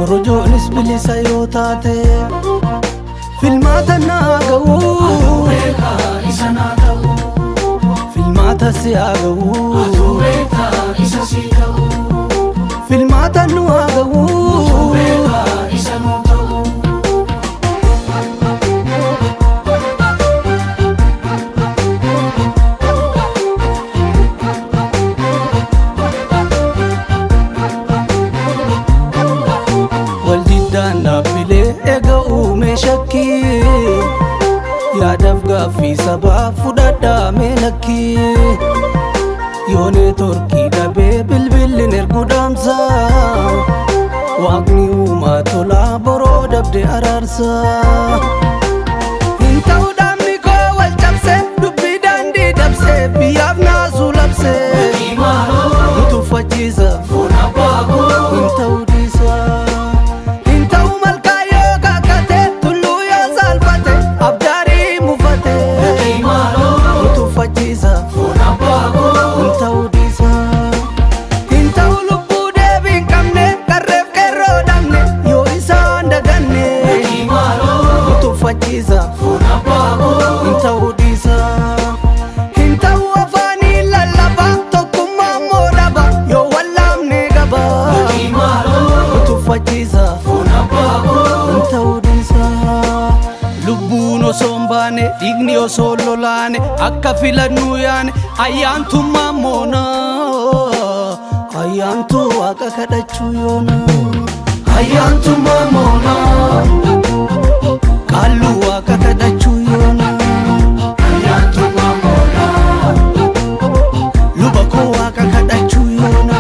korojoonis bilisa yoo taate filmaata naa ga'u beekaa isa naa ta'u filmaata si haa ga'u beekaa isa si ta'u filmaata nu haa ga'u beekaa isa nu ta'u waldiddaan dhaabbilee ega uume shakkii yaadaaf gaaffii sabaa fudhadhaa meenakkii yoonee torkii dhabee bilbilin ergu dhaamsa waaqni uumaa tolaa boroo dabde araarsa hin ta'u dhaabni koo wal cabse dubbii daandii dabse biyyaaf naasuu labse nu tuffachiisa foon abbaa koo hin ta'u dhiisa hin ta'u malkaa yoo kakkate tulluu yoo saalfate abdaarii mufate nu tuffachiisa foon abbaa koo hin ta'u dhiisa hin ta'u lubbuu deebii hin qabne qarreef qeerroo dhabne yoo isaan daganne nu tuffachiisa foon abbaa koo hin ta'u dhiisa hin ta'u afaanii lallaba tokkummaa immoo dhaba yoo wallaamne gaba nu tuffachiisa foon abbaa koo hin ta'u dhiisa lubbuun osoo hin baane dhiigni osoo hin lolaane akka filannuu yaane ayyaantummaa moona ayyaantuu waaqa kadhachuu yoona ayyaantummaa moona qaalluu waaqa kadhachuu yoona ayyaantummaa moona luba koo waaqa kadhachuu yoona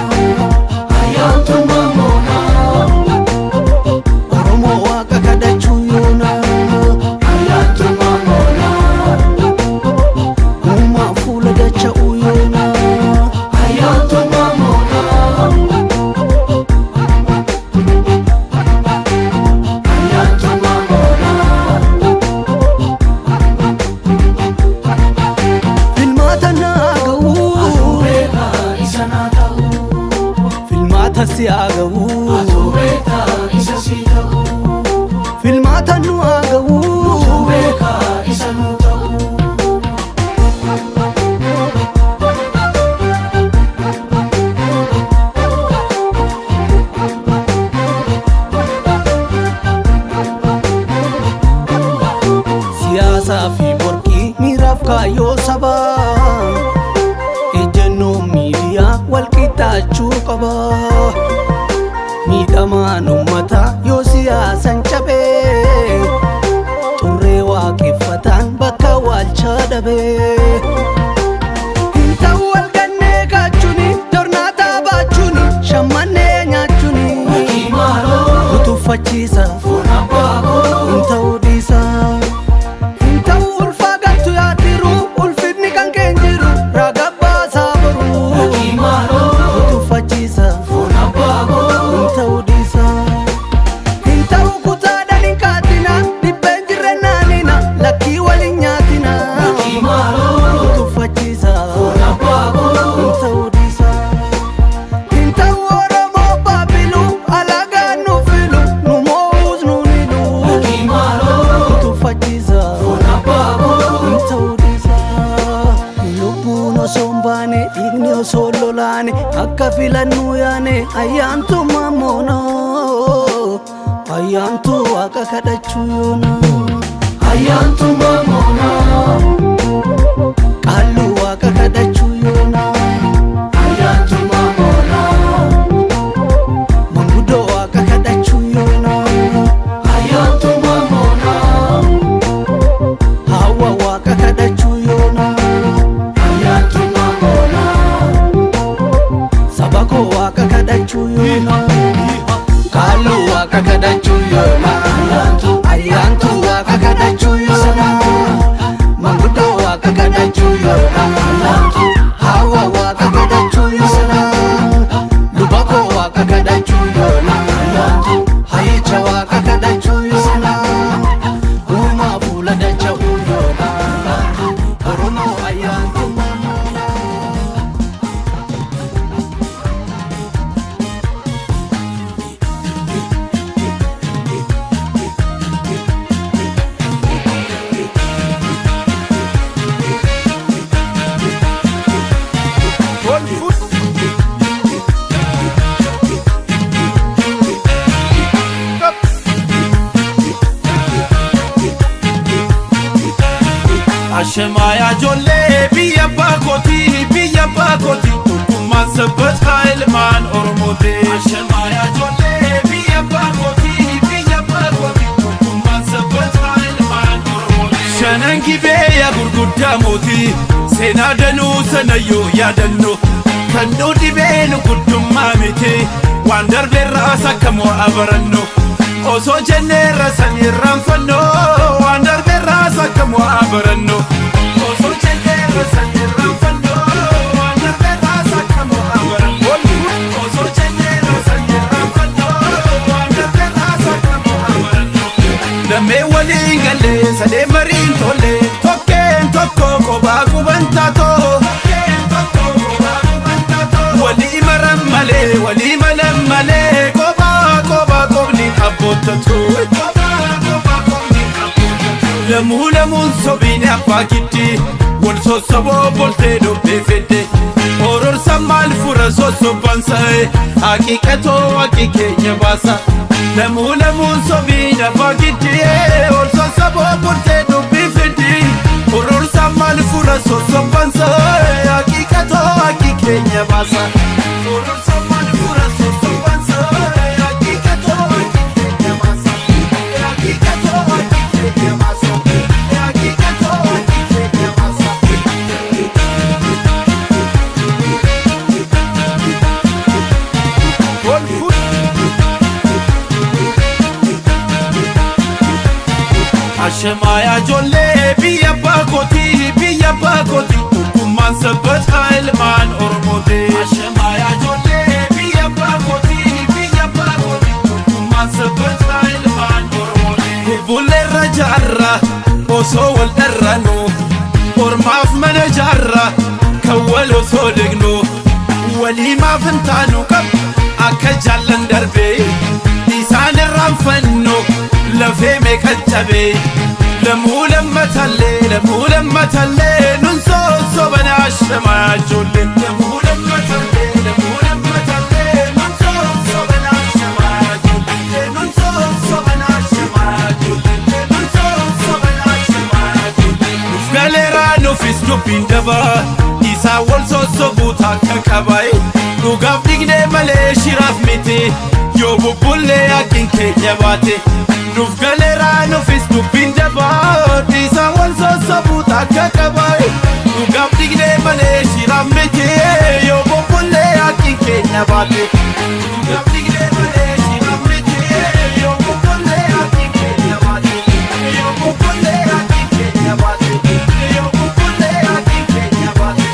ayyaantummaa moona oromoo waaqa kadhachuu yoona ayyaantummaa moona uumaa fuula dacha'uu yoona ayyaantummaa moona ayyaantummaa moona filmaata naa ga'u beekaa isa naa ta'u filmaata si haa ga'u beekaa isa si ta'u filmaata nu haa ga'u beekaa isa nu ta'u siyaasaa fi morkii miiraaf kaayyoo sabaa ejjennoo miidiyaa walqixxaachuu qaba miidhamaan ummataa yoo siyaasan cabee xurree waaqeffataan bakka waalchaa dhabee hin ta'u walgannee kaachuuni jornaataa baachuuni shammannee nyaachuuni nu tuffachiisa foon abbaa koo hin ta'u dhiisa hin ta'u ulfaa galtu yaaddiru ulfinni kan keen jiru raga baasaa boruu nu tuffachiisa foon abbaa koo hin ta'u dhiisa hin ta'u kutaadhaan hin kaatina dhibbeen jirre naanina lakkii waliin nyaatina nu tuffachiisa foon abbaa koo hin ta'u dhiisa hin ta'u oromoo baabilu alagaan nu filu nu mo'uus nu nilu nu tuffachiisa foon abbaa koo hin ta'u dhiisa lubbuun osoo hin baane dhiigni osoo hin lolaane akka filannuu yaane ayyaantummaa moona ayyaantuu waaqa kadhachuu yoona ayyaantummaa moona qaalluu waaqa kadhachuu yoona ayyaantummaa moona manguddoo waaqa kadhachuu yoona ayyaantummaa moona hawa waaqa kadhachuu yoona ayyaantummaa moona saba koo waaqa kadhachuu yoona qaalluu waaqa kadhachuu yoona ayyaantuu waaqa kadhachuu yoona Ashemaya jolle biyya bakoti Tukkumaan sabbat ilmaan Oromooti Ashemaya jolle biyya bakoti Tukkumaan sabbat ilmaan Oromooti Shanan gibee yaa gurguddaa mootii seenaa danuu sanayyoo yaadannu kan nu dhibee nu guddummaa miti waan darbeerraas akka mo'a barannu osoo jenneerra san irraanfannu waan darbeerraas akka mo'a barannu osoo jenneerra san irraanfannu waan darbeerraas akka mo'a barannu osoo jenneerra san irraanfannu waan darbeerraas akka mo'a barannu lammee waliin galee sadee mariin tolle tokkeen tokko kophaa qubantaa too walii maran malee walii malan malee kophaa qobni abbootatu lamuun sobiin abbaa giddii wal sossoboo boltee dhobbee fedde ororsa maal fura sossobbansa haqiiqatoo haqi keenya baasa lamuun sobiin abbaa giddii wal sossoboo boltee dhobbee fedde ororsa maal fura sossobbansa haqiiqatoo haqi keenya baasa ororsa maal fura sossobbansa haqiiqatoo haqi keenya baasa haqiiqatoo haqi keenya baasa haqiiqatoo haqi keenya baasa Ashemaya jolle biyya bakoti Tukkumaan sabbat ilmaan Oromooti Ashemaya jolle biyya bakoti Tukkumaan sabbat ilmaan Oromooti Bulleerra jaarra osoo wal dharranu ormaaf mana jaarra kan wal osoo dhignu waliimaaf hin taanu qab akka jaallan darbee isaan irraanfannu lafee meeqan cabee lamuu lammatallee nun sossobana Ashemaya jolle lamuu lammatallee nun sossobana Ashemaya jolle nun sossobana Ashemaya jolle nun sossobana Ashemaya jolle nuuf galeeraa nuufis dubbiin dabaa isaa wal sossobuu takka qabae dhugaaf dhignee malee shiraaf miti yoo bubbullee haqin keenya baate nuuf galeeraa nuufis dubbiin dabaa isaa wal sossobuu takka qabae dhugaaf dhignee malee shiraaf miti yoo bubbullee haqin keenya baate dhugaaf dhignee malee shiraaf miti yoo bubbullee haqin keenya baate yoo bubbullee haqin keenya baate yoo bubbullee haqin keenya baate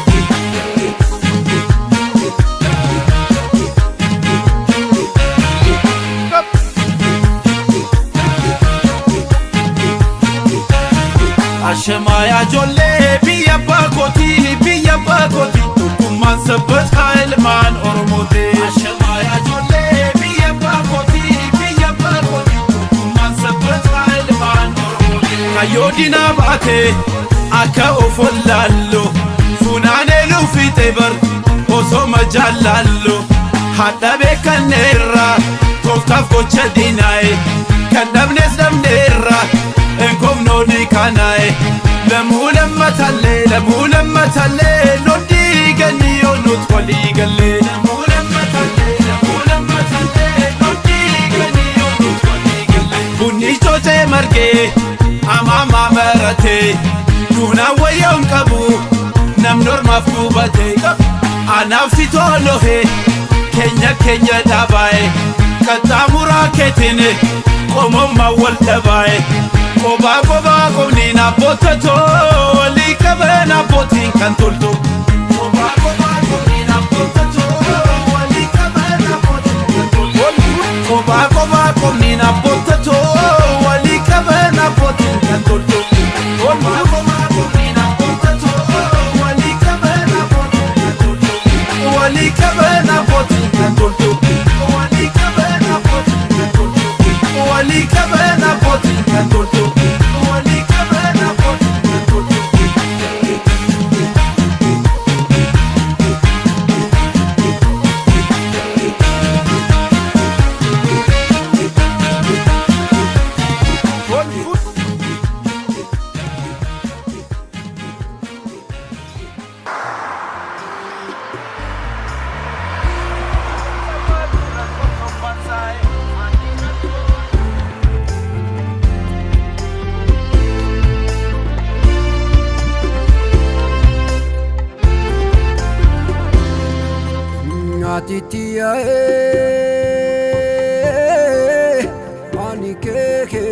Ashemaya jolle biyya bakoti Tukkumaan sabbat ilmaan Oromooti Ashemaya jolle biyya bakoti Tukkumaan sabbat ilmaan Oromooti kayyoo dinaa baate akka of wallaallu funaanee luufiixee bar osoo majaallallu hadha beekanneerra tooftaaf gocha diinaa'e kan dhabnes dhabneerra enkomnooni kanae lamuu lammatallee nodii ganni yoonut walii gallee lamuu lammatallee nodii ganni yoonut walii gallee bunni coocee margee amaamaa maratee duunaan wayyoon qabu namni ormaaf gubatee anaaf si tolohe keenya dhaabae qaxxaamuraa keetiin qomommaa wal dhabaae kophaa qobniin abbootatoo walii qaban abbootiin kan toltu kophaa qobniin abbootatoo walii qaban abbootiin kan toltu kophaa qobniin abbootatoo walii qaban abbootiin kan toltu kophaa qobniin abbootatoo walii qaban abbootiin kan toltu walii qaban abbootiin kan toltu walii qaban abbootiin kan toltu walii qaban abbootiin kan toltu walii qaban abbootiin kan toltu Natitiya ani keketi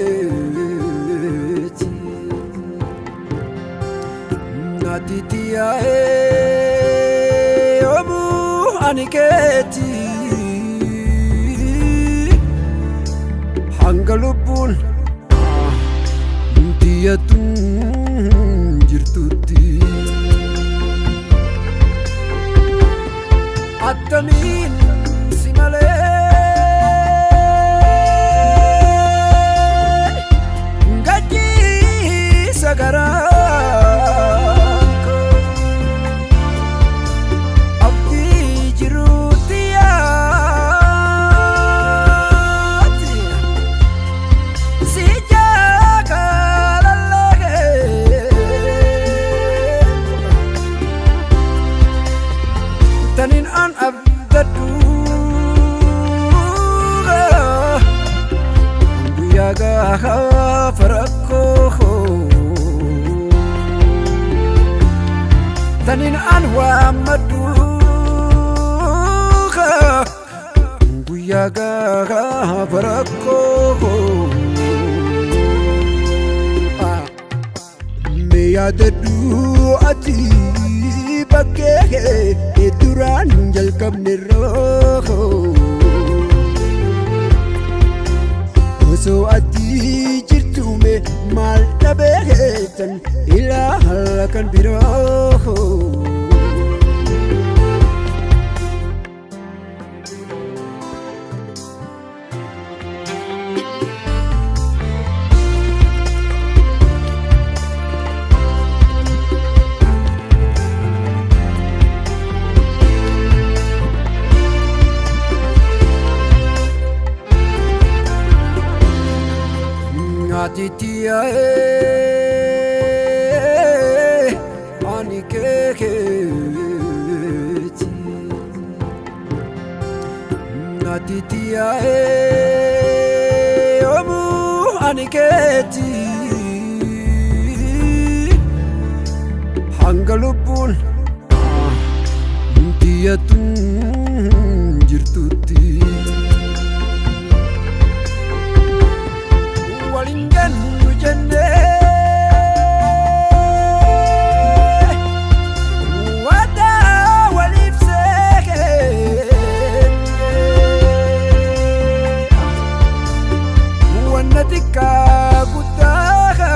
Natitiya omu ani keti Hangalubun Diyatun jirtutti Atamin simale Gaji sagaranko Abdi jirutiyati Sijaka lalage Tanin an abdadu Guyaga farako Tanin an wa madu Guyaga farako Me yadadu ati Bakke duran jalqabne roho Osoo ati jirtume maal dhabeetan ilaa kan biroo Natitiya ani keketi Natitiya omu ani keti Hangalubun Diyatun jirtutti Walingan jenne Wada walif seke Wanatika kutaka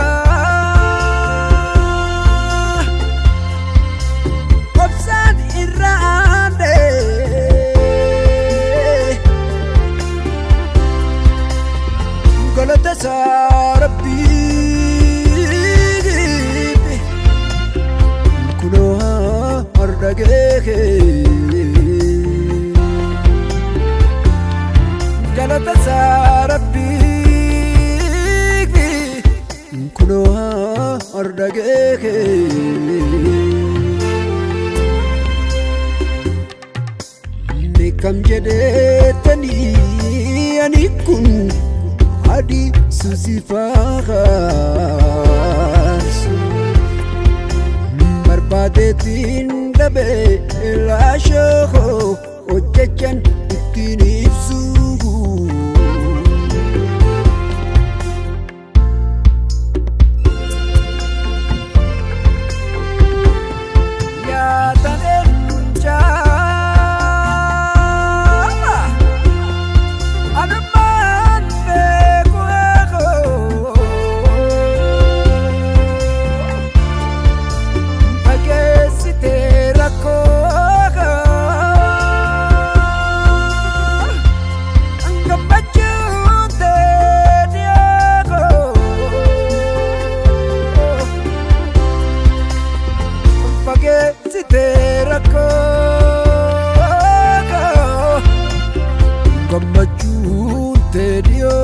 Obsan irande Galata sarabbi Kunoha ardageke Galata sarabbi Kunoha ardageke Mekam jedetani anikun Adi susifasu Barbadetin dabe lasho Ojechan ittin ibsu Gammachu tedio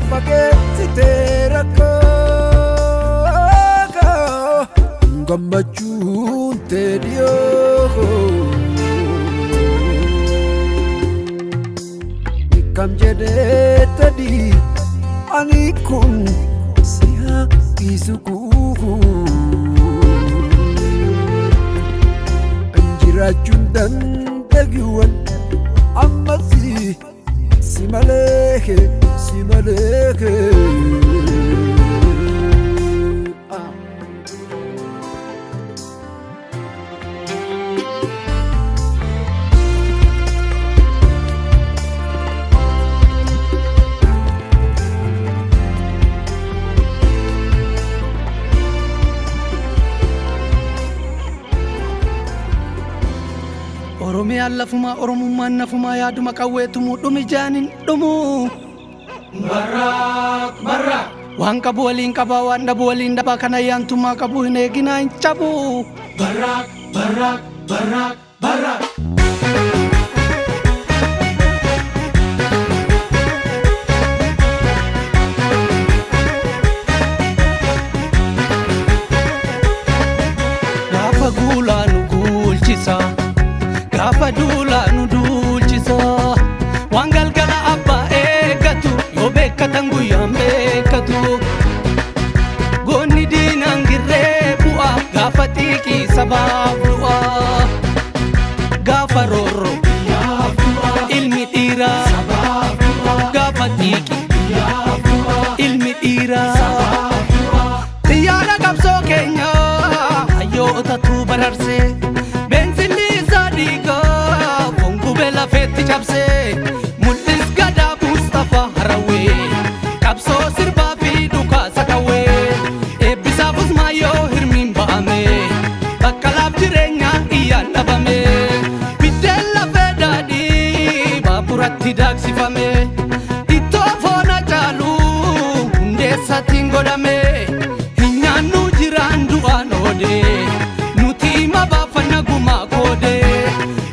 Spaghetti terako Gammachu tedio Ikam jede tadi ani kun siha isuku jiraachuun dandagiiwwan ammasii si malee si malee. Oromiyaan lafuma Oromummaan nafuma yaaduma qawweetumu dhumi jaanin dhumu. Barraaq barraaq. Waan qabu waliin qabaa waan dhabu waliin dhabaa kana yaantummaa qabu hin eeginaa hin cabu. Barraaq barraaq barraaq barraaq. Gaafa guulaa nu guulchisa. Gaafa duulaa nu duulchisa. Waan galgala abbaa eeggatu yoo beekkatan guyyaan beekkatu. Goonni diinaan girree bu'a gaafa xiiqii sabaaf du'a. Gaafa roorroo ilmi dhiiraa gaafa xiiqii ilmi dhiiraa. Xiyyaara qabsoo keenya hayyootatu bararsee. Lafeetti cabsee mul'is gadaa Mustafa harawee qabsoo sirbaa fi dhukaasa qawwee eebbisaaf Usmaan yoo hirmiin ba'amee bakkalaaf jireenya iyyaan dhabamee biddeen lafee daadhii baaburatti daaksifamee ittoo foona caaluu hundeessatiin godhamee hin nyaannu jiraan du'aan oodee nuti hima baafanna gumaa koodee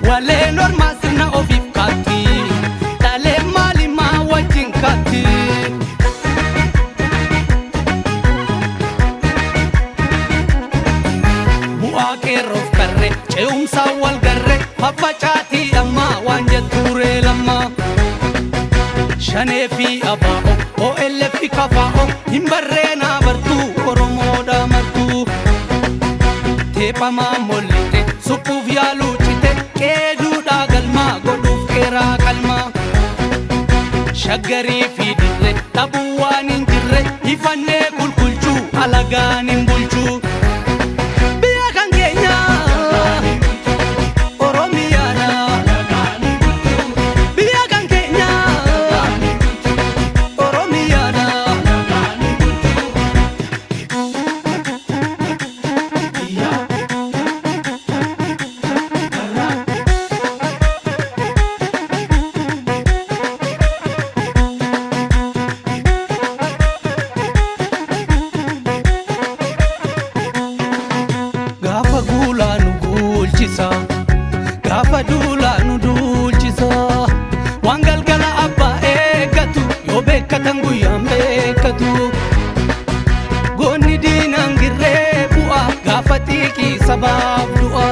walee normaa ofiif kaatti dhalee maalimaa wajjin kaatti. Bu'aa qeerroof qarree ce'umsaa wal garree faffacaatii ammaa waan jettuuree lammaa. Shanee fi abaa'oo OLF fi kafaa'oo hin barreenaa bartuu Oromoodhaa martuu. Teephamaa mollite suphuuf yaaluu cite qeeduudhaa galmaa godhuuf qeeraa qalmaa. Shaggarii fi dirree dhabuu waan hin jirre ifannee kulkulchuu alagaan hin bulchuu. Biyya kan keenya Oromiyaadha. Biyya kan keenya Oromiyaadha. Gaafa guulaa nu guulchisa. Gaafa duulaa nu duulchisa. Waan galgala abbaa eeggatu yoo beekkatan guyyaan beekkatu. Goonni diinaan girree bu'a gaafa xiiqii sabaaf du'a.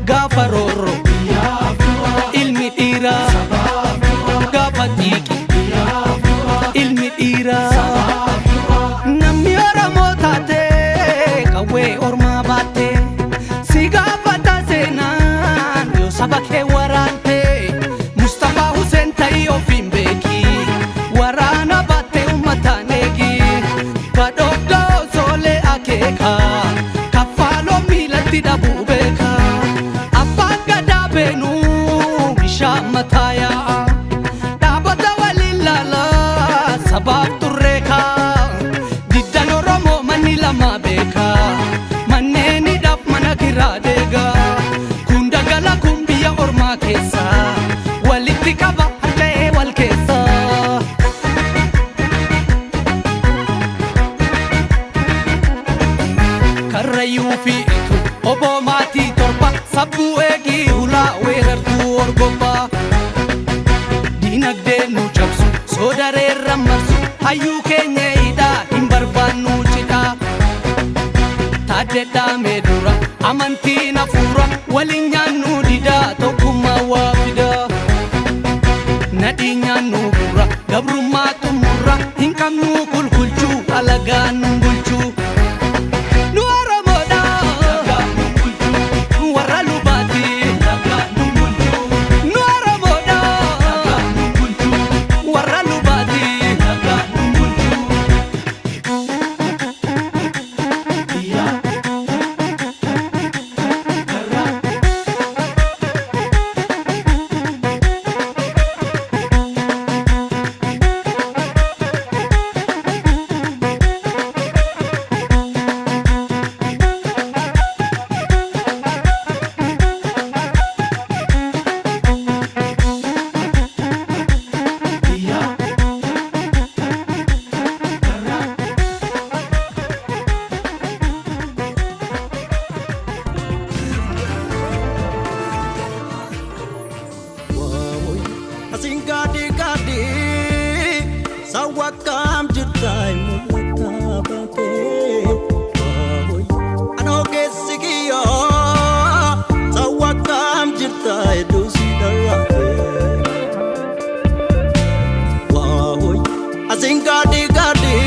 Gaafa roorroo ilmi dhiiraa gaafa xiiqii ilmi dhiiraa. Namni Oromoo taatee qawwee ormaa baattee si gaafata seenaan yoo saba kee waraantee Mustapha Hussein ta'ii ofiin beeki waraana baattee uummataan eegi badhoofdoo soolee akeeka kaffaaloo miilatti dhabuu beeka abbaan gadaa beenuu bishaan mataa yaa'a dhaabata waliin laala sabaaf turree kaa. Lama beeka manneenidhaaf mana kiraa deega kun dagala kun biyya ormaa keessa walitti qaba harka'ee wal keessa. Karrayyuu fi oboo maatii torba sabbuu eegii hulaa weerartuu orgobbaa. Diinagdee nu cabsu soodareerra marsu hayyuu keenya hidhaa hin barbaannu cidhaa. Taaddeedhaa meedura amantiin hafuura waliin nyaannu didaa tokkummaa waa fidaa. Nadhii nyaannu gurra gabrummaa xumurra hin qabnu kulkulchuu alagaan nu bulchuu. Nu Oromoodha warra Singadi gadi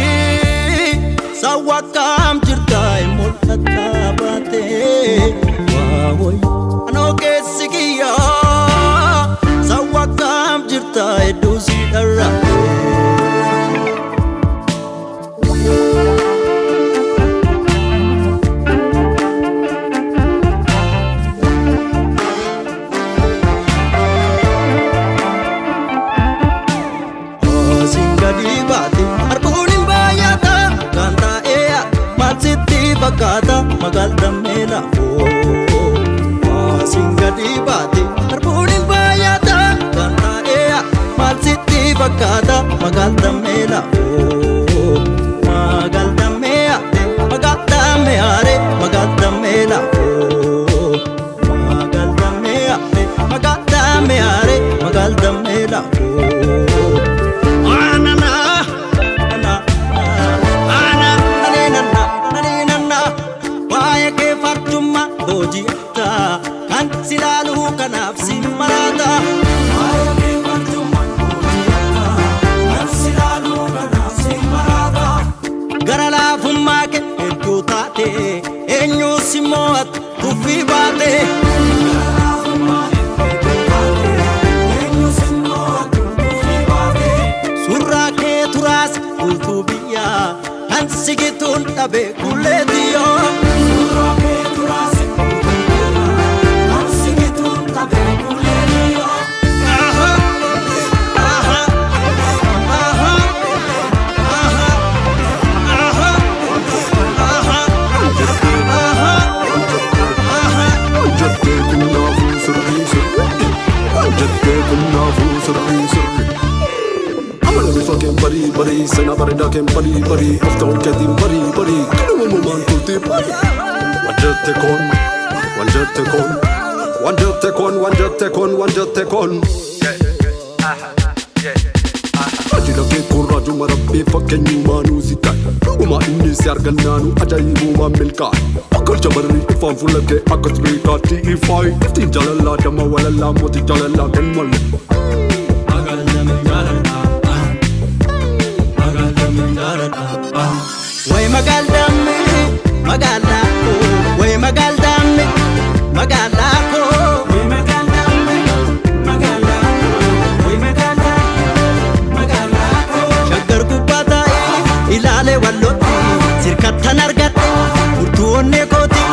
sawakam jirtai Mullataa bate Wawoy ano Keekiyya sawakam jirtai dusi darate Bakata magalda mela singadi bati arbunin bayata kanta ea mal city bakata magalda mela magalda mea magalda meare magalda mela magalda mea magalda meare magalda mela kan silalu kanaf simmarata gara laafummaa kee hedduu taate eenyu simmoot tuffii baate surraa kee turaas bultuu biyyaa kan sigituun dhabe kulleetiyoo bari sana barida kem bari after getting bari kanu moment to tip wanjate kon ajila ke kuraju marabbi fakkenyu manusika uma inni sargananu ajayibu ma milka akal jabari ifan fulake akatri ka ti5 tin jalalla dama wala moti jalalla kenmal way magaldame magalako way magaldame magalako way magaldame magalako way magalako shagar kubata ilale walloti sirkatan argatte urtuonne koti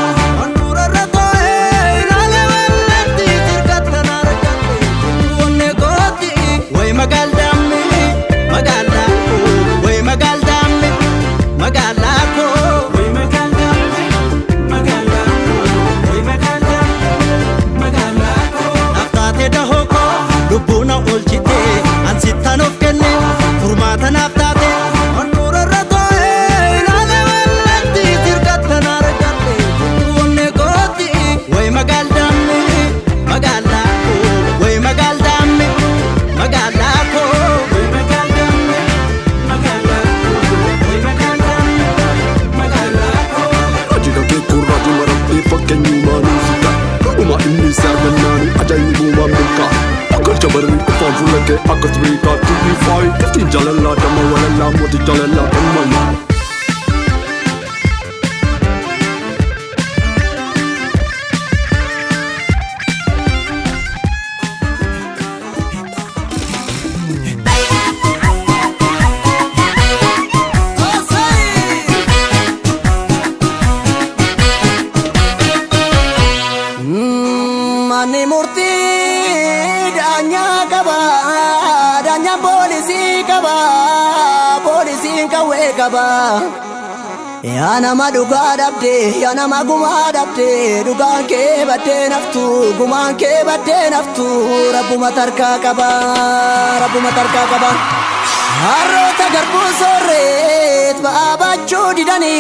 andurarra toe ilale walloti sirkatan argatte urtuonne koti way magaldame magalako way magaldame magalako way magaldame magalako way magalako naftate dahoko lubbuna olchite ansittan of kenne furmaata naftate andurarra toe ilale wallatti sirkatan argatte urtuonne koti way magaldame magalako way magaldame magalako way magaldame magalako way magalako ajila ke kuraju marabbi fakkenyu manusika uma inni sargananu ajayibu ma milka akal jabari ifan fulake akatri ka ti5 tin jalalla dama wala moti jalalla kenmal mani murti danya kaba danya polisi kaba polisi kawe kaba ya nama duga dabde ya nama guma dabde duga ke bate naftu guma ke bate naftu rabbuma tarka kaba harrota garbu sorret baabachu didani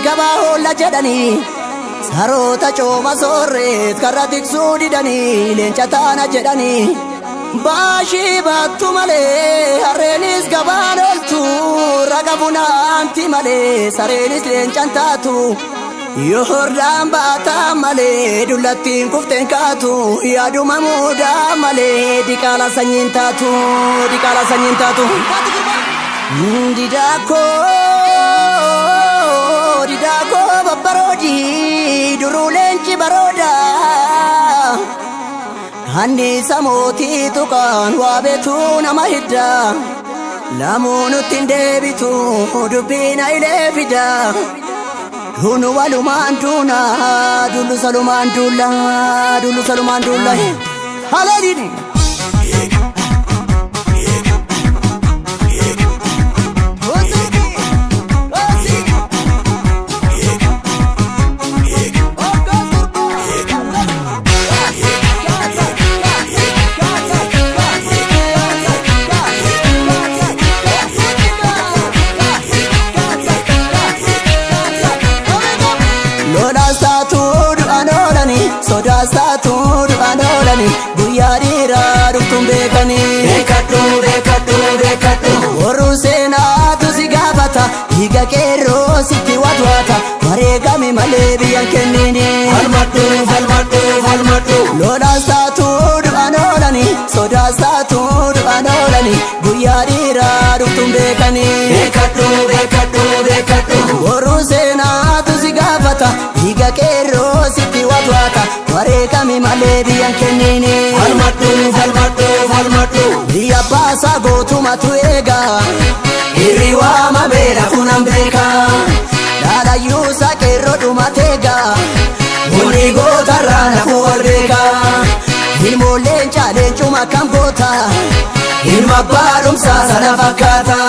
kaba holla jedani sarota choma sorret karra tiksuu didani leenca taana jedhani baashii baattu malee harreenis gabaan oltu raga bunaanti malee sareenis leencan taatu yoo hordaan baataa malee dullattiin kufteen kaatu yaaduma muudaa malee diqaala sanyiin taatu Didako babbarodi duruu leenci baroda hanni samooti tuqaan waa beetu nama hidda lamuunutti hin deebitu dubbiin ilee fida hunu walumaan duuna dullu salumaan duulla haleedini Sodaastatu du'aanoolani guyyaa dhiiraa dhuftuun beekanii beekadhu warruu seenaatu si gaafata dhiiga qeerroo sitti watwaata wareegame malee biyyan kennini falmadhu lolaastatu du'aanoolani sodaastatu du'aanoolani guyyaa dhiiraa dhuftuun beekanii beekadhu warruu seenaatu si gaafata dhiiga qeerroo sitti watwaata wareegame malee biyyan kennini falmadhu biyya baasaa gootumatu eegaa irri waama beela kunan beeka dhaadhayyuusa qeerroo dhumateegaa hunni gootarraa nafu wal beeka ilmoolleen caaleencuma kan goota ilma baadhumsaa sana fakkaata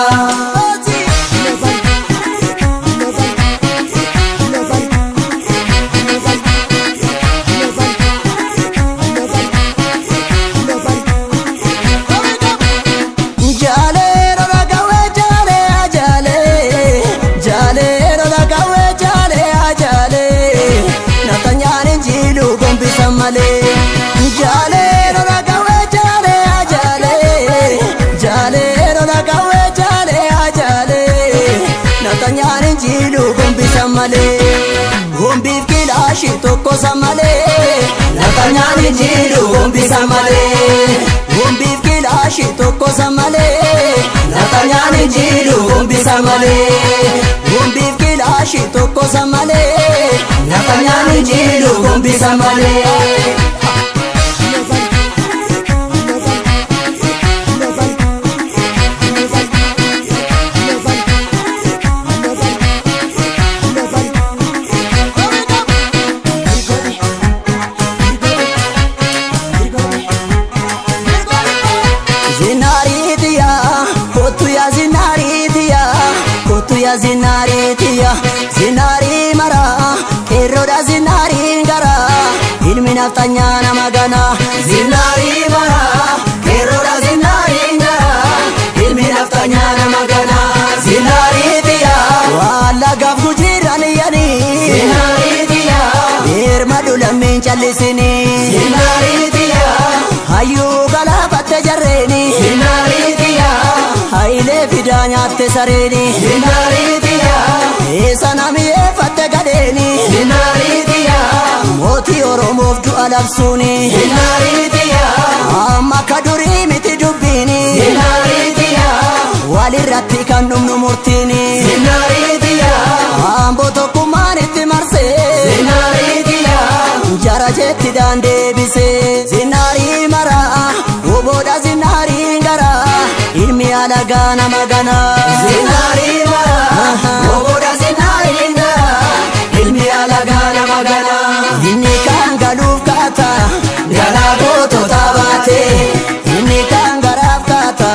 Gombiif kilaashii tokko samalee Natanyaan jiru gombi samalee Gombiif kilaashii tokko samalee Natanyaan jiru gombi samalee Gombiif kilaashii tokko samalee Natanyaan jiru gombi samalee Zinari mara kerroda zinari gara ilmi naftanyana magana zinari mara kerroda zinari gara ilmi naftanyana magana zinari tiya wala gafu jiran yani zinari tiya irmadu lamin chalisini zinari tiya hayu gala fatte jarreni zinari tiya haile fidanya te sareni zinari tiya Esanami fatte gadeni Hinaridiya Moti oromoof du'a labsuuni Hinaridiya Amma kaduri miti dubbini Hinaridiya Walirratti kan dhumnu murtiini Hinaridiya Ambo tokkummaan itti marse Hinaridiya Jara jetti dandeebise Zinari mara Woboodha zinari gara Ilmi alagaa nama gana Zinari mara Woboodha inni kan galuuf kaata galaa gootota baate inni kan garaaf kaata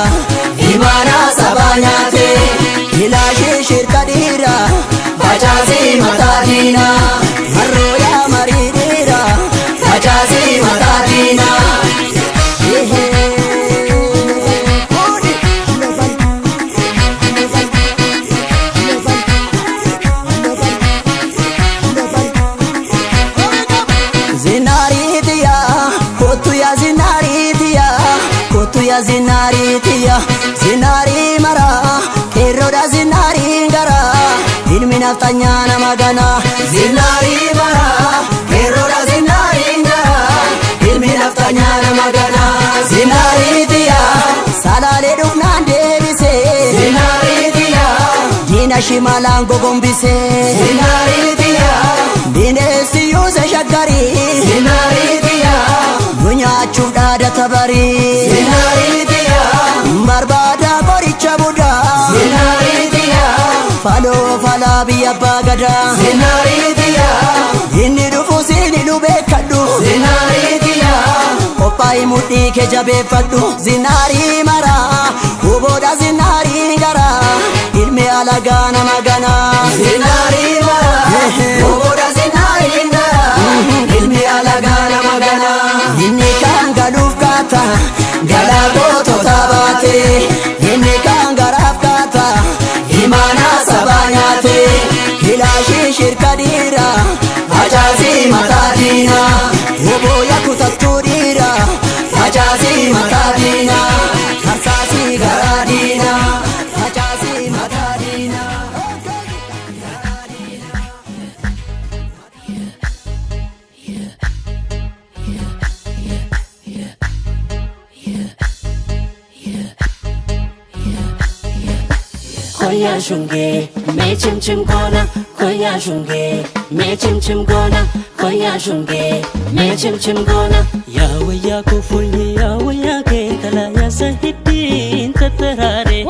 imaana sabaa nyaate ilaashee shirka dhiira facaasii mataa diina harrooyaa marii dhiira facaasii mataa diina zinari mara kerroda zinari gara ilmi naftanyana magana zinari mara kerroda zinari gara ilmi naftanyana magana zinari tiya salale dufnaan deebise zinari Diina shimalaan gogombisee Zinaariitiyaa Bineensi yuuse shaggarii Zinaariitiyaa Nu nyaachuuf dhaadata barii Zinaariitiyaa Barbaada qoricha budaa Zinaariitiyaa Faloo falaa biyya abbaa gadaa Zinaariitiyaa Inni dhufu siini nu beekadhu Zinaariitiyaa Qophaa'i mudhii kee jabeeffadhu Zinaarii maraa Huboodha zinaarii garaa Ilmi alagaa nama ganaa Zinaarii maraa Huboodha zinaarii garaa Ilmi alagaa nama ganaa Inni kan galuuf kaata galaa gootota baate Inni kan garaaf kaata imaanaa sabaa nyaate Hilaashii shirka dhiira facaasii mataa diina Hubooya kutattuu dhiira facaasii mataa diina Harsaasii garaa diina facaasii mataa diina Koya shunge, me chim chim gona. Koya shunge, me chim chim gona. Koya shunge, me chim chim gona. Ya waya ko fulye, ya waya ke tala ya sahiti tatarare.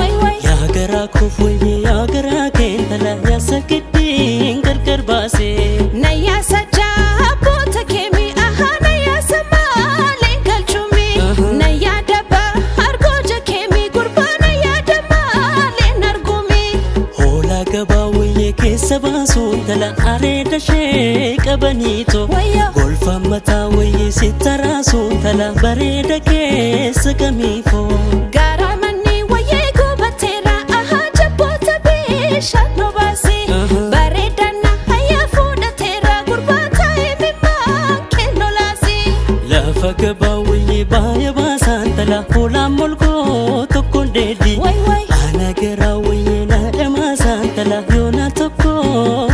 Ya gara ko fulye, ya gara ke tala ya sakiti gar gar base. Naya saja bota kemi aha naya sama legal chumi. Naya daba hargoja kemi gurbana ya dama lenar gumi. Hola gaba waye ke sabasu tala areda she kabanito. Golfa mata waye sitarasu tala bareda ke sagamifo. Garamani waye gubatera aha jabota bisha no basi. Baredana haya fuda tera gurbata emima keno lasi. Lafa gaba waye baya basan tala hola molko tokkon dedi. Ana gara waye na emasan tala yona tokko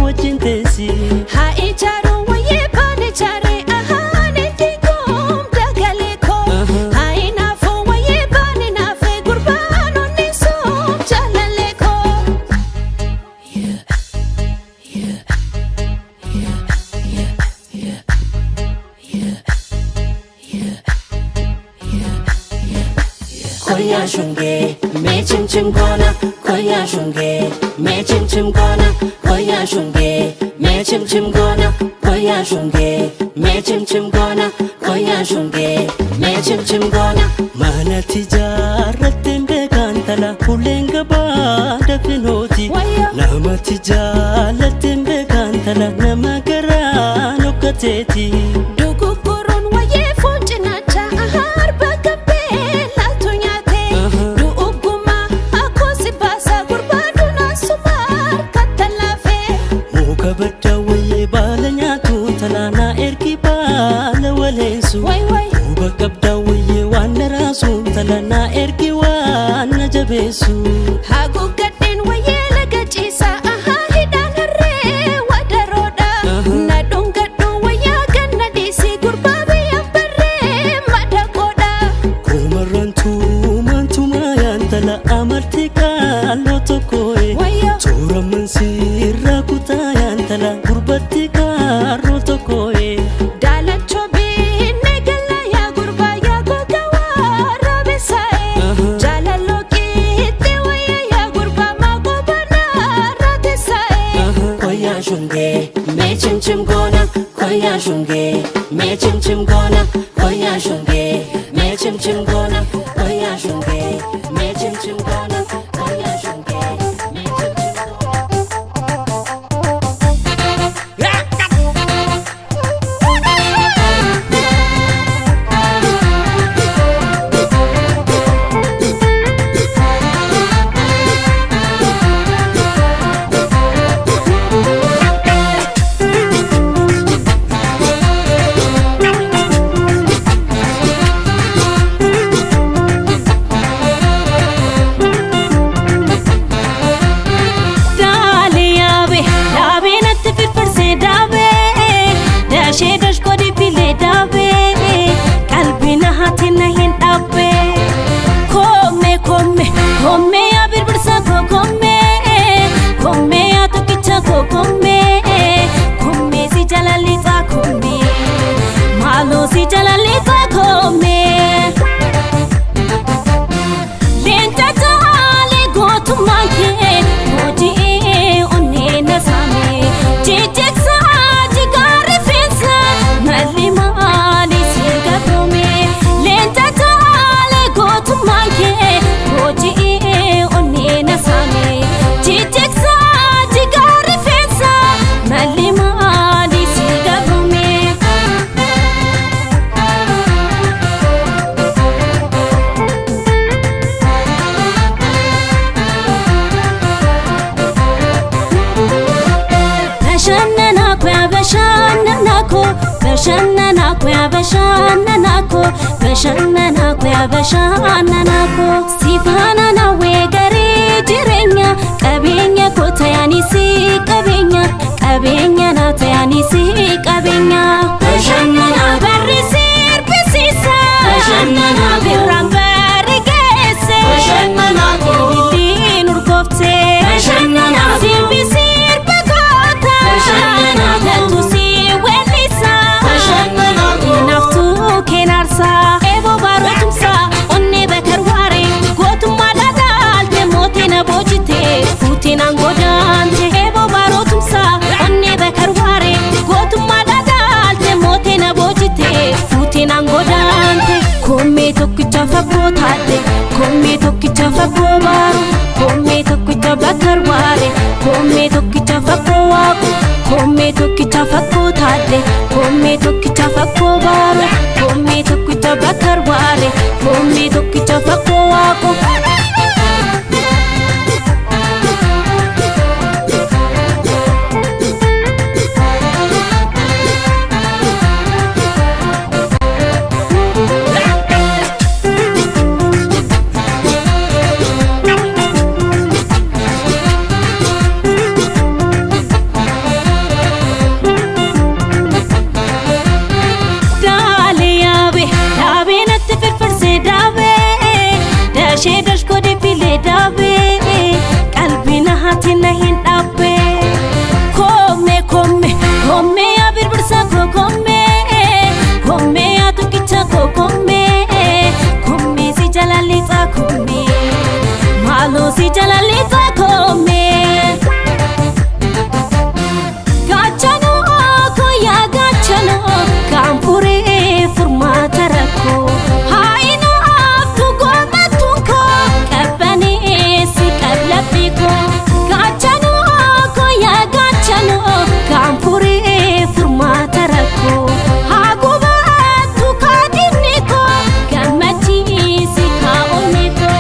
wajin tesi. Ha ijaru waye bani jare aha netigum dagaleko. Ha inafu waye bani nafe gurbano nisum jalaleko. Koya shunge, me chim chim gona. Koya shunge, me chim chim gona. Koya shunge, me chim chim gona. Koya shunge, me chim chim gona. Koya shunge, me chim chim gona. Mana tijaarratten beekan tala ulenga baada finoti. Nama tijaalatten beekan tala nama garaa nokkateeti. Duguggurun waye funcinacha ahar bagabe laltu nyaate. Du'ugguma akosi basa gurbaduna sumar kattalafe. Muka badda waye baala nyaatu tala na ergi baala waleessu. Kuba qabda waye waan naraasu tala na ergi waan na jabeessu. Haguuggadheen waye laga ciisa aha hidhaan harree wadaroodha. Na dhungadhu wayyaa ganna dhiisii gurbaa biyyaan barree madaqoodha. Kumarrantuu mantumaa yaan tala amartii qaaloo tokkoe. Toora mansiirraa kutaa yaan tala gurbatti kaaroo tokkoe. Daalachoo binnee gallaa yaa gurbaa yaa gogaa warra besaa'e. Jaalaloo qiixxee wayyaa yaa gurbaa maagoo banaa raatesaa'e. Koya shunge, me chim chim gona. Koya shunge, me chim chim gona. Koya shunge, me chim chim gona. Koya shunge, me chim chim gona. Koya shunge, me chim chim gona. bashannanaako yaa bashannanaako bashannanaako yaa bashannanaako sifaana nawee garee jireenya qabeenya koo ta'anii si qabeenya na ta'anii si qabeenya bashannanaa barri sirbisiisa bashannanaa birraan barri geesse bashannanaa koolitiin urgoofte bashannanaa sirbisirba goota bashannanaa galtu si weellisa bashannanaa keenaftuu keenaarsaa eeboo baarootumsaa onnee bakarwaare gootummaa dhadhaalte mootii na boojite fuutiin aangodaante eeboo baarootumsaa onnee bakarwaare gootummaa dhadhaalte mootii na boojite fuutiin aangodaante koomee tokkicha fagoo taate koomee tokkicha fagoo baaru koomee tokkicha bakarwaare koomee tokkicha fagoo waaqu koomee tokkicha fagoo taate koomee tokkicha fagoo baaru koomee tokkicha bakarwaare koomee tokkicha fagoo waaqu si jalalita kome gachano ko ya gachano kampure furmata rako haino aftu goma tunko kabani si kablapiko gachano ko ya gachano kampure furmata rako haguba tu kadiniko gammachi si kaoniko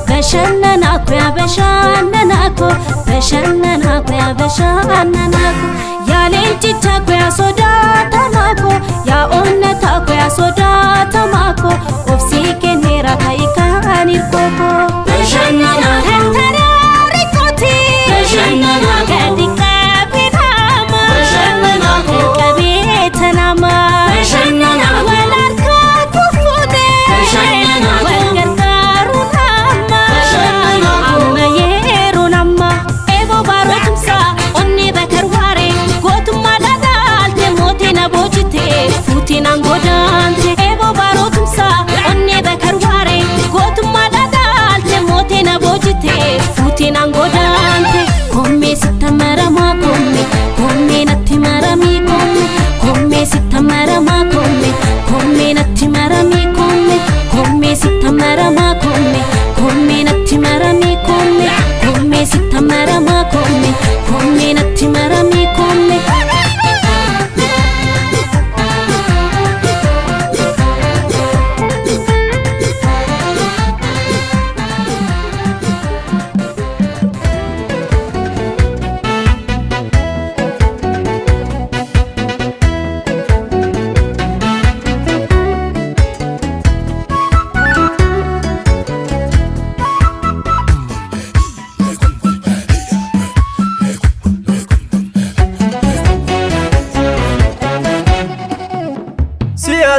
bashannanaako yaa bashannanaako bashannanaako yaa bashannanaako yaa leencichaako yaa sodaatamaako yaa onnataako yaa sodaatamaako obsii kenneera ta'ii kan hirkooko bashannanaako taraarikooti bashannanaako gadi qabeetama bashannanaako qabeetanama bashannanaako walarkaa fufuute bashannanaako fuutiin aangodaante eeboo baarootumsaa onnee bakarwaare gootummaa dhadhaalte mootii na boojite fuutiin aangodaante koomee sitta maramaa koomee natti maramii koomee sitta maramaa koomee natti maramii koomee sitta maramaa koomee natti maramii koomee sitta maramaa koomee natti maramii koomee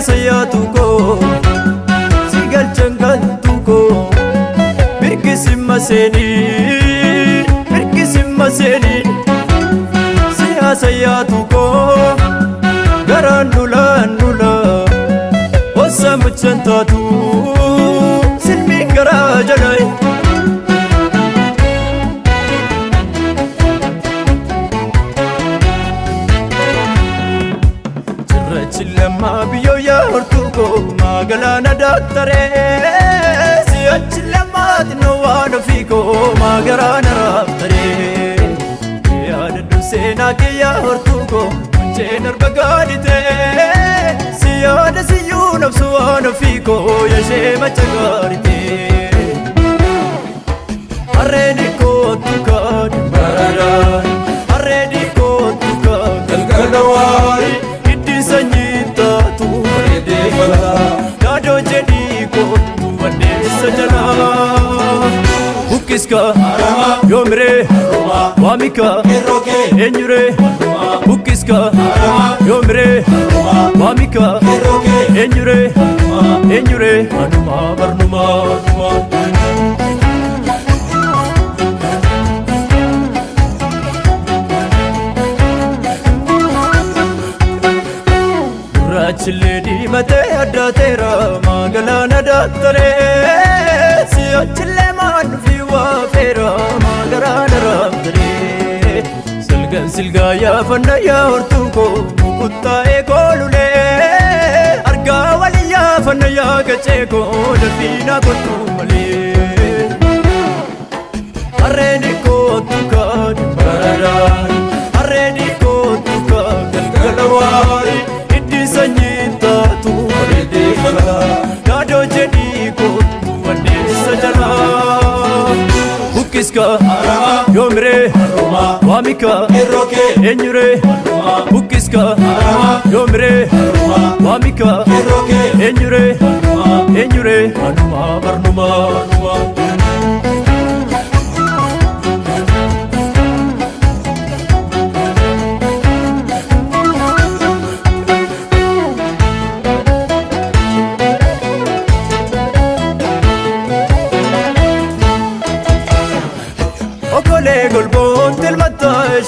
sayatuko sigal changaltuko birkisimma seni siya sayatuko garan nula wasa muchantatu silmi gara jalai chillama biyo ya hortuko magalana daktare siya chillama dino wano fiko magarana raftare ya dadu sena ke ya hortuko chenar bagadite ko yashe machagarite arredi ko tuka barada arredi ko tuka galgalawari iddi sanyita tu rede bala dado jadi ko tu bande sajana bukiska yomre wamika enyure bukiska yomre wamika enyure anuma barnuma rachile di mate adda tera magalana dattare si achile man fi wa fera magarana rabdare silga ya fanna ya hortuko mukutta e kolule arga waliya fanna ya gacheko dafina kotu male arredi ko tuka barada arredi ko tuka galgalawari iddi sanyita tu rede bala dado jadi ko wande sajana bukiska yomre wamika enyure bukiska yomre wamika enyure anuma barnuma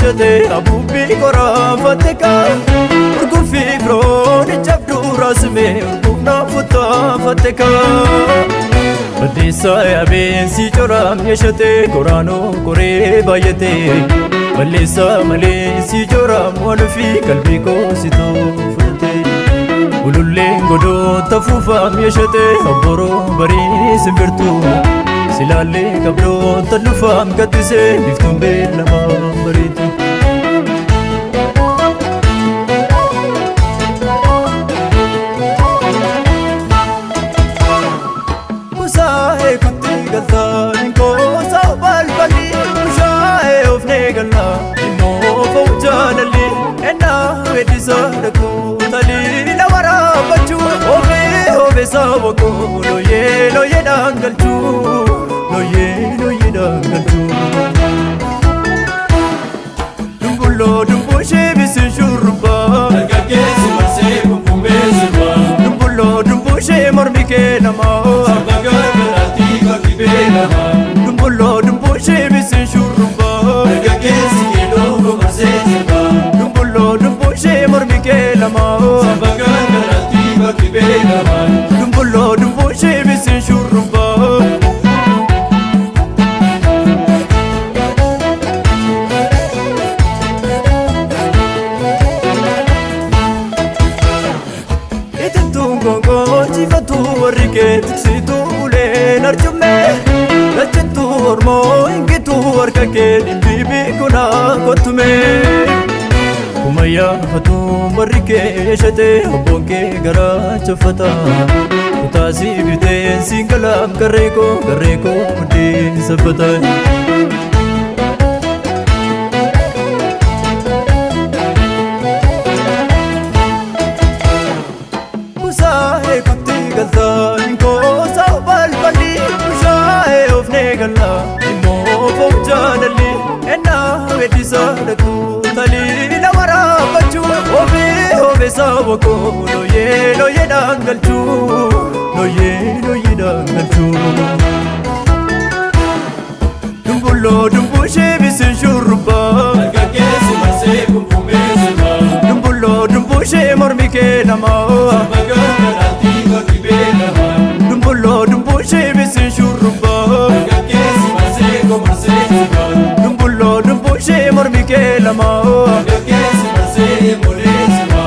jete abubi kora fatika urgufi bron jabdu rasme urgufna futa fatika badisa yaben si joram yeshate korano kore bayete balisa male si joram walufi kalbi ko sito fute ululle godo tafufa yeshate aboro bari simbirtu silale kabro talufam gatise biftum belama baritu kusae kutti galtan ko sabal bali kusae ofne galna no fawjalali enna wedisa daku tali lawara bachu ove sawako loye dangalchu loye dangalchu dumbulo dumbushe bisin shurba galgagesi marse kumbezba dumbulo dumbushe mormike nama sabagarati kakibe nama dumbulo dumbushe bisin shurba galgagesi logo marse dumbulo dumbushe mormike nama sabagarati kakibe nama dumbulo dumbushe bisin shurba situ ule narjume lachitu ormo ingitu warkake bibi kuna kotume kumaya fatu marike yeshate bonke gara chafata utasi bite singalam gareko de sabata kusae kutti galtan ko sabal bali kusae ofne galla mo fawjalali enna wedisa daku tali lawara bachu ove sawako loye dangalchu loye dangalchu dumbulo dumbushe bisin shurba galgagesi marse kumbezba dumbulo dumbushe mormike nama sabagarati kakibe nama dumbulo dumbushe bisin shurba galgagesi marse kumbezba dumbulo dumbushe mormike nama galgagesi marse molezba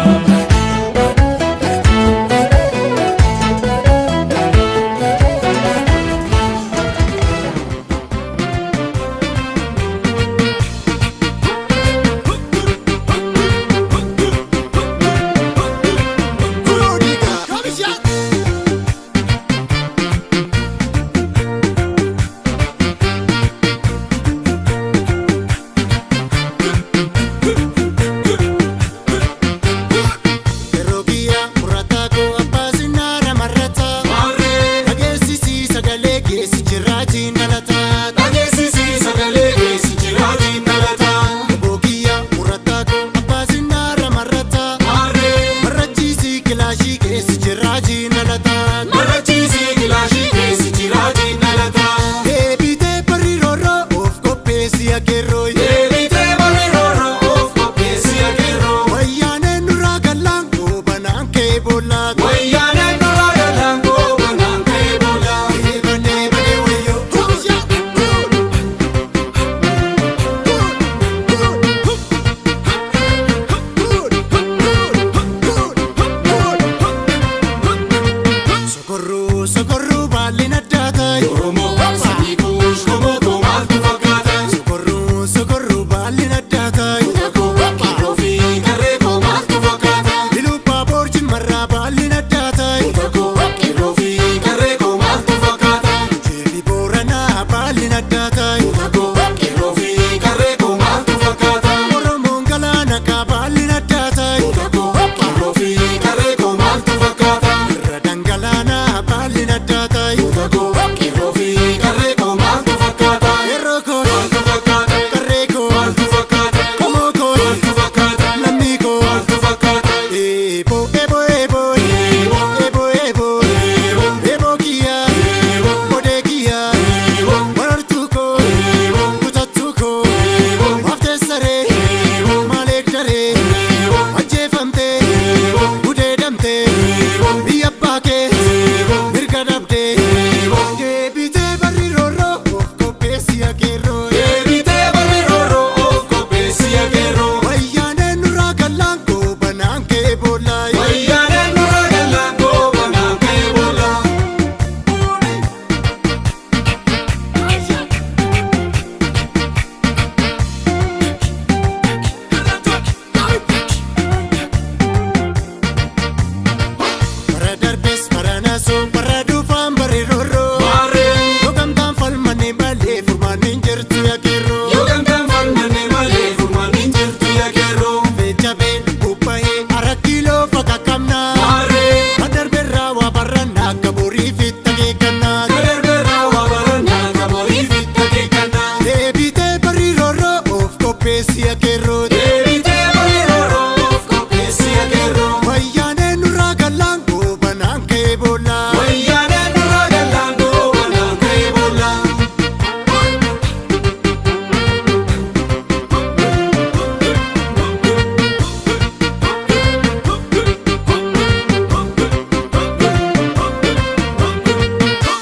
qopheessi akeerroo deebitee bariiroo qopheessi akeerroo wayyaanee nurraa gallaan goobanaan ka'ee boollaa wayyaanee nurraa gallaan goobanaan ka'ee boollaa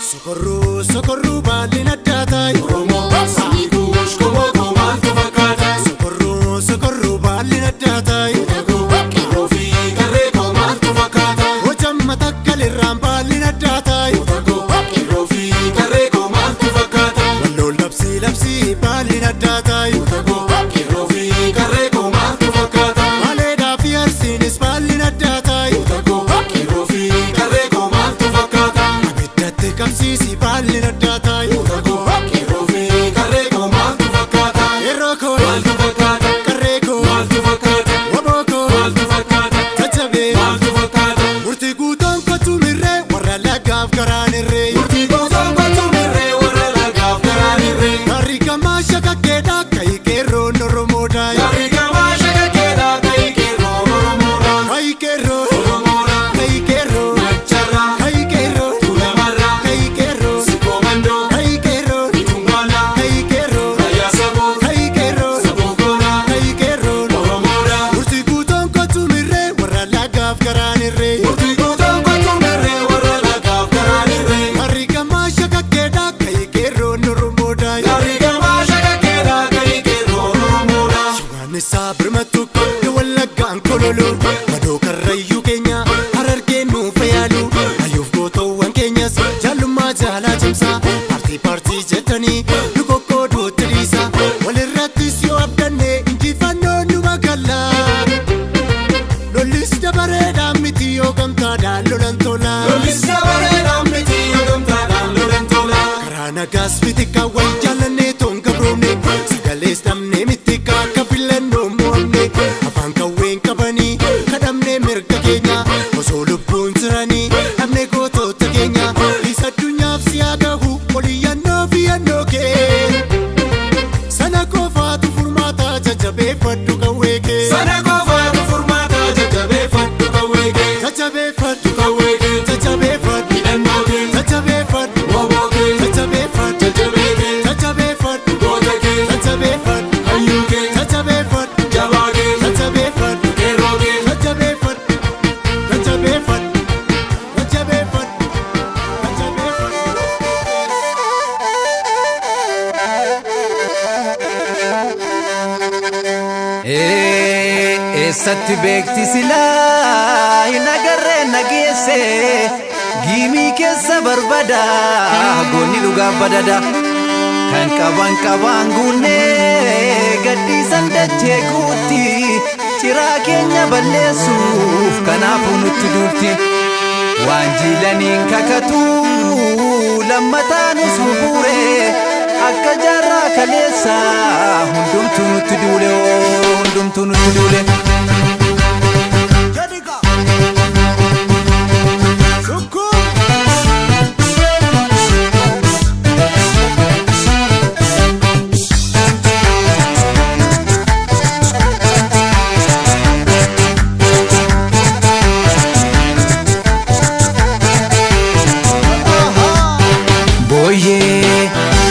sokorruu sokorruu baalli naddaa taa'e Oromoo sanii kuush komoo koomaantu fakkaata sokorruu sokorruu baalli naddaa taa'e qirroo fi qarree koomaantu fakkaata hojamma takkalirraan baalli naddaa taa'e qirroo fi qarree koomaantu fakkaata walloon labsii labsii baalli naddaa taa'e qirroo fi qarree koomaantu fakkaata Aleedaa fi arsiinis baalli naddaa taa'e qirroo fi qarree koomaantu fakkaata abiddatti qabsiisi baalli naddaa taa'e qirroo fi qarree koomaantu fakkaata yeroo koo maaltu fakkaata qarree koo maaltu fakkaata waboo koo maaltu fakkaata caccabee maaltu fakkaata murtii guutoon kottu mirree warra lagaaf garaan irree murtii goosaan gochuu mirree warra lagaaf garaan irree harri gamaa shakakkeedhaa ka'ii qeerroon oromoodhaa Yarri gamaa shakakkeedhaa ka'ii qeerroo Oromoodhaa ka'ii qeerroo Oromoodhaa ka'ii qeerroo Macharraa ka'ii qeerroo Tuulamarraa ka'ii qeerroo Sikoomandoo ka'ii qeerroo Itumaalaa ka'ii qeerroo Rayaa Saboo ka'ii qeerroo Sabookoonaa ka'ii qeerroo Oromoodhaa murtii guutoon kottu mirree warra lagaaf garaan irree Murtii guutoon gochuu mirree warra lagaaf garaan irree harri gamaa shakakkeedhaa ka'ii qeerroon oromoodhaa Yarri gamaa shakakkeedhaa ka'ii qeerroo Oromoodhaa Waannisaa birmattu kodde wallaggaan kololu madoo karrayyuu keenya harargeen nuuf yaalu ayyuuf gootoowwan keenyas jaallummaa jaalaa cimsaa paartii jettanii nu qoqqooduutti dhiisa walirrattis yoo abdanne injifannoo nu magallaa lollis dabareedhaan miti yoo gamtaadhaan lolan tolaa Lolisa bareedhaan miti yoo gamtaadhaan lolan tolaa karaa nagaas bitika wal jaallannee toon gabroomne sagalees dhabnee mitika akka filannoo mo'amne afaan qawween qabanii kadhamnee mirga keenya osoo lubbuun jiranii dhabnee gootoota keenya isa addunyaaf siyaa gahu oliyyannoo fi yannoo kee sana qofaatu furmaata jajjabeeffadhu qawwee kee Sana qofaatu furmaata jajjabeeffadhu qawwee kee jajjabeeffadhu qawwee kee jajjabeeffadhu hidhannoo kee jajjabeeffadhu woboo kee jajjabeeffadhu jajjabee kee jajjabeeffadhu goota kee jajjabeeffadhu hayyuu kee jajjabeeffadhu jabaa kee jajjabeeffadhu qeerroo kee jajjabeeffadhu jajjabeeffadhu jajjabeeffadhu Eessatti beekti silaa hin agarree nageesse giimii keessa barbada goonni dhugaa badada kan qaban guunnee gadhiisan dachee guutti ciraa keenya balleessuuf kanaafuu nutti duutti waan jiilaniin kakatu lammataanis bubuure akka jaarraa kaleessa hundumtuu nutti duule hundumtuu nutti duule.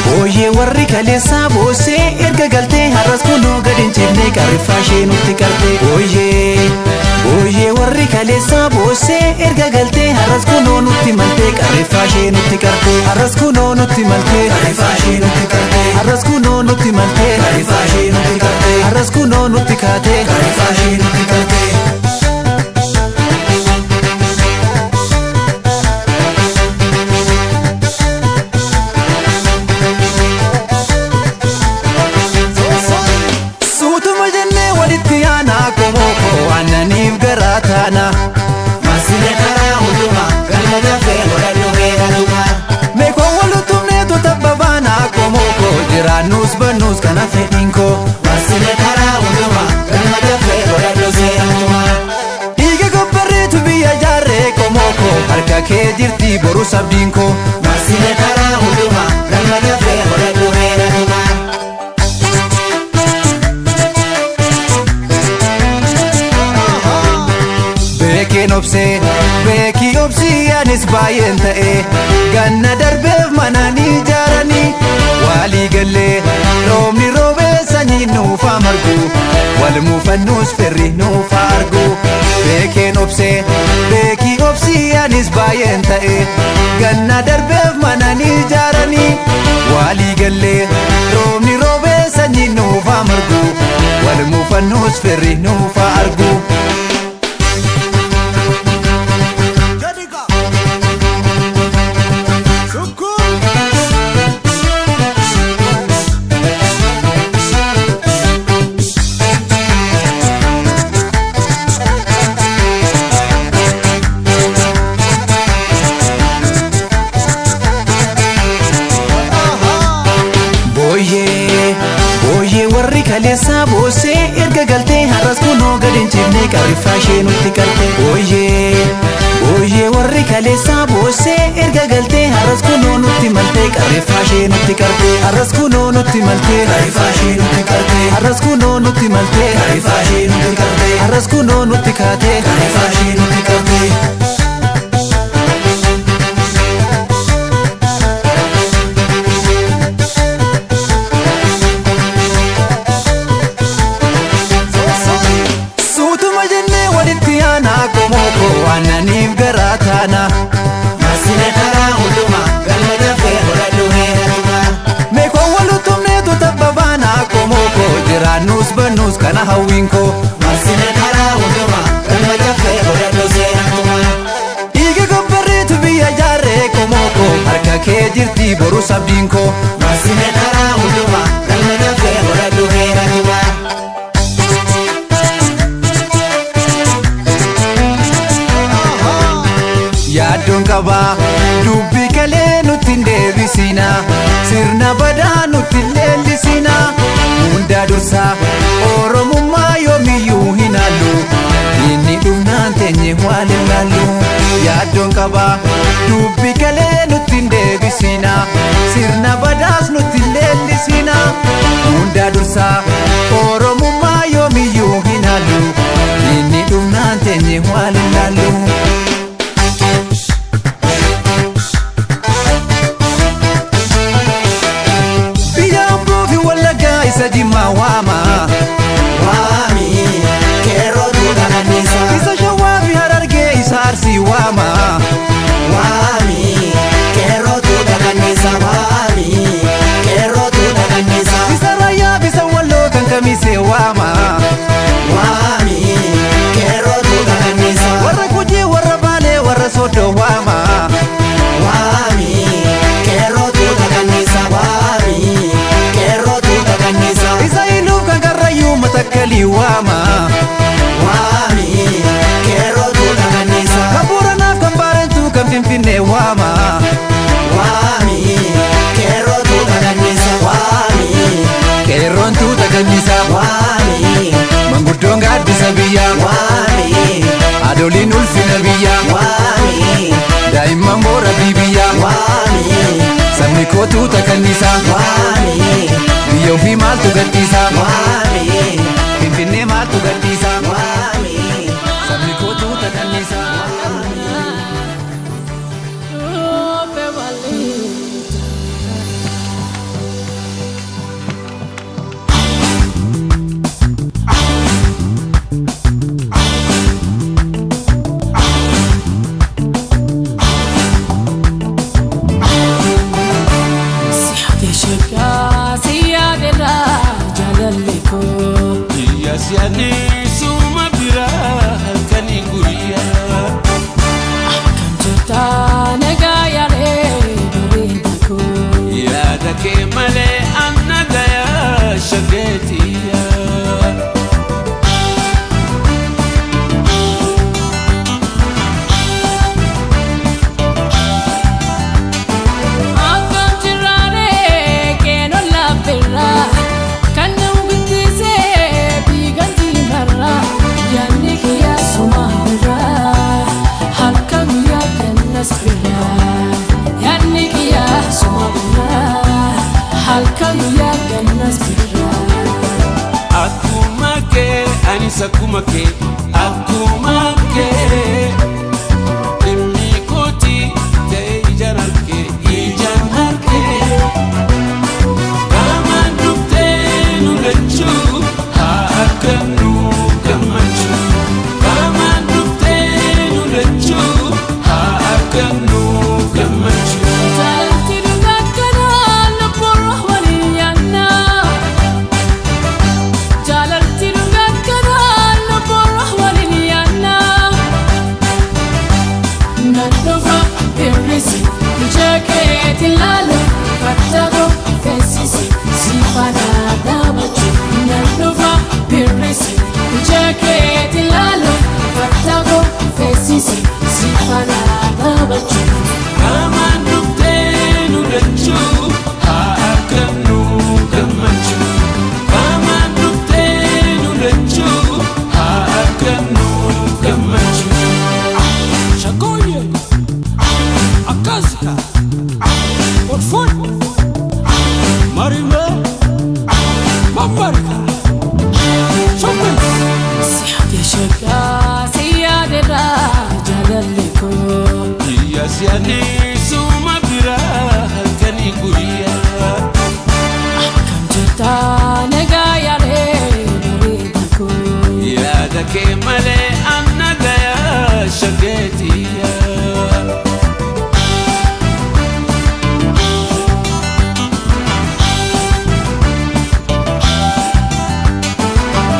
Booyyee warri kaleessaa boosee erga galtee har'as kunoo gad hin cibne qarriffaa ishee nutti qarte. Booyyee warri kaleessaa boosee erga galtee har'as kunoo nutti maltee qarriffaa ishee nutti qarte. Har'as kunoo nutti maltee qarriffaa ishee nutti qarte. Har'as kunoo nutti maltee qarriffaa ishee nutti qarte. Har'as kunoo nutti kaatee qarriffaa ishee nutti qarte. Suutuma jennee walitti aanaa komoko annaniif garaa taana. Masile karaa hundumaa galma dafee godhadhu beekalumaa. Meekoo walutumnee tota babaanaa komoko jiraannus bannuus kana fedhiinkoo. Masile karaa hundumaa galma dafee godhadhu beekalumaa. Dhiiga gabbarreetu biyya jaarree komoko harka kee jirti borus abdiinkoo. Masile karaa hundumaa galma dafee godhadhu beekalumaa. beekeen obsee beekii obsii anis baay'een ta'e ganna darbeef mananii ijaaranii walii gallee roobni roobee sanyii nuufaa margu wal muufannuus firri nuufaa argu beekeen obsee beekii obsii anis baay'een ta'e ganna darbeef mananii ijaaranii walii gallee roobni roobee sanyii nuufaa margu wal muufannuus firri nuufaa argu. Kaleessa boosee erga galtee har'as kunoo gad hin cibne qarriffaa ishee nutti qalte. Ooyyee warri kaleessa boosee erga galtee har'as kunoo nutti malte qarriffaa ishee nutti qalte. Har'as kunoo nutti malte qarriffaa ishee nutti qalte. Har'as kunoo nutti malte qarriffaa ishee nutti qalte. Har'as kunoo nutti kaate qarriffaa ishee nutti qalte. Ananiif garaa taana masine karaa hundumaa galmata fee godhadhu heeruma meekoon walutumneetu tabba baana komooko jiraannus bannuus kana hawwiinko masine karaa hundumaa galmata fee godhadhu heeruma dhiiga gabbarreetu biyya jaarree komooko harka kee jirti boru sabdiinko masine karaa hundumaa galmata fee godhadhu heeruma. Yaaddoon qabaa dubbii kalee nutti hin deebisina sirna badaa nutti hin leellisina hundaa dursaa oromummaa yoomiyyuu hin haallu inni dhumnaan teenye waan hin laallu. Yaaddoon qabaa dubbii kalee nutti hin deebisina sirna badaas nutti hin leellisina hundaa dursaa oromummaa yoomiyyuu hin haallu inni dhumnaan teenye waan hin laallu. Isa jimmaa waama waami keerootu dhaganisa isa shawaa fi harargee isa arsii waama waami keerootu dhaganisa waami keerootu dhaganisa isa raayyaa fi isa walloo kan kamisee waama waami keerootu dhaganisa warra Gujii warra Baalee warra Soodoo waama waami keerootu dhaganisa waami Matakali waama waami keerootu dhaganisa kaburanaaf kan baarentu kan finfinnee waama waami keerootu dhaganisa waami keeroontu dhaganisa waami manguddoon gaaddisa biyya waami adooliin ulfina biyya waami daa'imman boora biyya waami sabni kootu dhaganisa waami biyya ofii maaltu gadhiisa waami finfinnee maaltu gadhiisa waami sabni kootu dhaganisa Siani suma bira halkani guriya Akkam jirta nagaa yaadee bareedako yaada kee malee anna gayaa shageetiya Akkam jiraaree keenon laafirra kan nu guddisee biiganti marra yaadni kiyyaa suma birra halka guyyaa kennas birra yaadni kiyyaa suma birra halka guyyaa kennas birra. Akkuma kee anis akkuma kee akkuma kee Zake male amna gaya shagetiya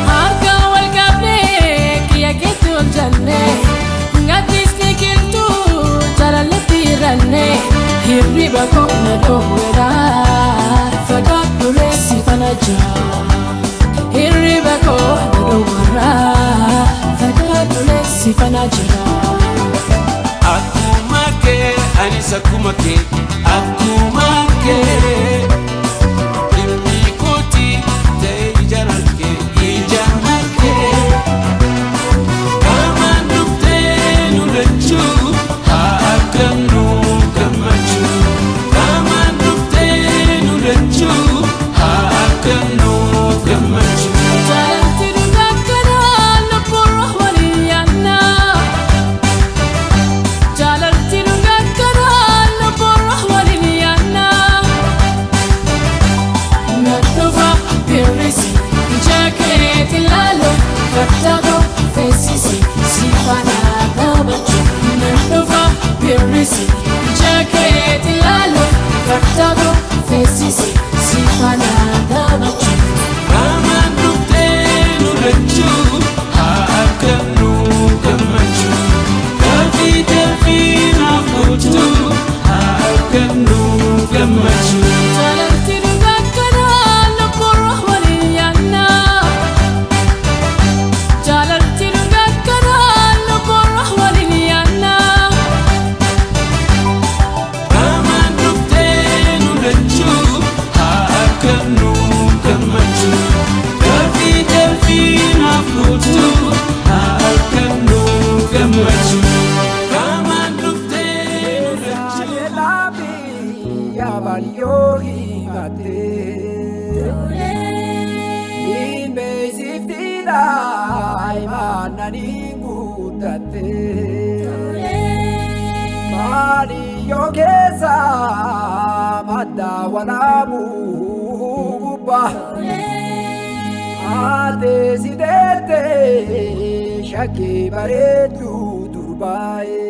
Harka wal qabne kiya keetu janne ngatisni kiltu jalalati ranne hirriba ko na dhoowwera fagaadhu reessi fana jaa hirriba ko na dhoowwera fagaadhu reessi fana jaa Akkuma kee anis akkuma kee akkuma kee dhimmi kooti ta'e ijaan harkee Qamaan dhuftee nu lachuu haa argannu gammachuu Qamaan dhuftee nu lachuu haa argannu gammachuu Jaalalti dhugakkanaa lubbuurra waliin yaannaa Jaalalti dhugakkanaa lubbuurra waliin yaannaa Nadhufa birrisi ija keetti laalu Badhaadha feesisi si faana gammachu Nadhufa birrisi ija keetti laalu Badhaadha feesisi si faana gammachu Qamaan dhuftee nu lachuu haa argannu gammachuu Gaaffii deebii naaf gochuu haa argannu gammachuu Jaalalti dhugakkanaa lubbuurra waliin yaannaa Jaalalti dhugakkanaa lubbuurra waliin yaannaa Qamaan dhuftee nu lachuu haa argannu gammachuu Gaaffii deebii naaf gochuu haa argannu gammachuu Qamaan dhuftee nu lachuu Ate sidete shaki bareedu durbae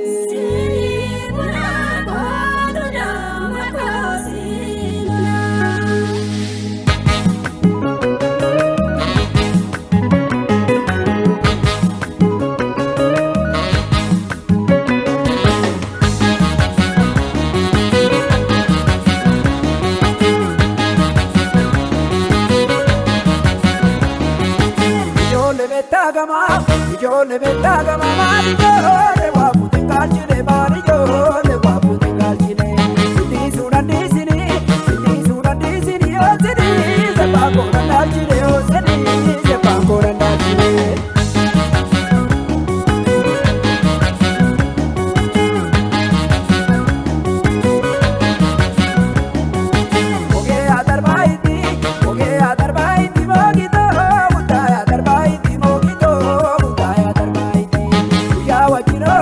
Ijole betagama mari jole wapu tingalchine mari jole wapu tingalchine Sini surandisini o sini Sepango randalchine o sini Sepango randalchine Oge adarbaiti mogito Mutaya adarbaiti mogito Mutaya adarbaiti Kuya wachiro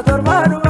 Tormanu